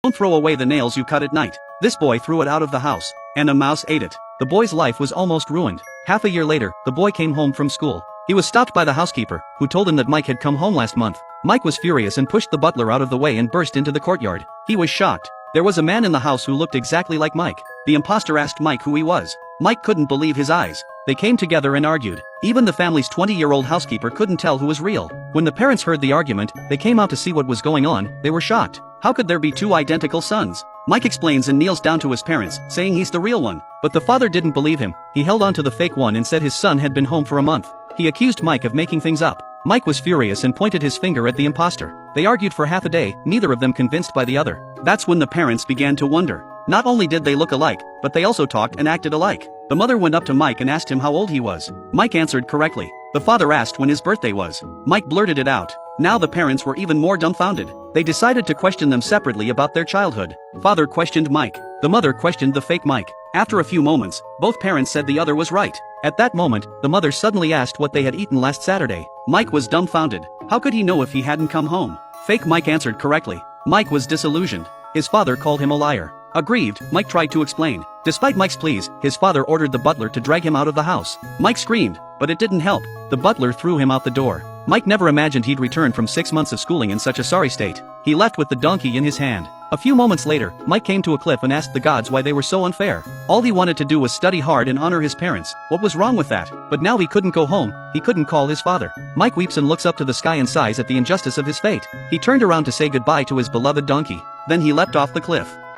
Don't throw away the nails you cut at night. This boy threw it out of the house, and a mouse ate it. The boy's life was almost ruined. Half a year later, the boy came home from school. He was stopped by the housekeeper, who told him that Mike had come home last month. Mike was furious and pushed the butler out of the way and burst into the courtyard. He was shocked. There was a man in the house who looked exactly like Mike. The imposter asked Mike who he was. Mike couldn't believe his eyes. They came together and argued. Even the family's 20-year-old housekeeper couldn't tell who was real. When the parents heard the argument, they came out to see what was going on. They were shocked. How could there be two identical sons? Mike explains and kneels down to his parents, saying he's the real one. But the father didn't believe him. He held on to the fake one and said his son had been home for a month. He accused Mike of making things up. Mike was furious and pointed his finger at the imposter. They argued for half a day, neither of them convinced by the other. That's when the parents began to wonder. Not only did they look alike, but they also talked and acted alike. The mother went up to Mike and asked him how old he was. Mike answered correctly. The father asked when his birthday was. Mike blurted it out. Now the parents were even more dumbfounded. They decided to question them separately about their childhood. Father questioned Mike. The mother questioned the fake Mike. After a few moments, both parents said the other was right. At that moment, the mother suddenly asked what they had eaten last Saturday. Mike was dumbfounded. How could he know if he hadn't come home? Fake Mike answered correctly. Mike was disillusioned. His father called him a liar. Aggrieved, Mike tried to explain. Despite Mike's pleas, his father ordered the butler to drag him out of the house. Mike screamed, but it didn't help. The butler threw him out the door. Mike never imagined he'd return from 6 months of schooling in such a sorry state. He left with the donkey in his hand. A few moments later, Mike came to a cliff and asked the gods why they were so unfair. All he wanted to do was study hard and honor his parents. What was wrong with that? But now he couldn't go home, he couldn't call his father. Mike weeps and looks up to the sky and sighs at the injustice of his fate. He turned around to say goodbye to his beloved donkey. Then he leapt off the cliff.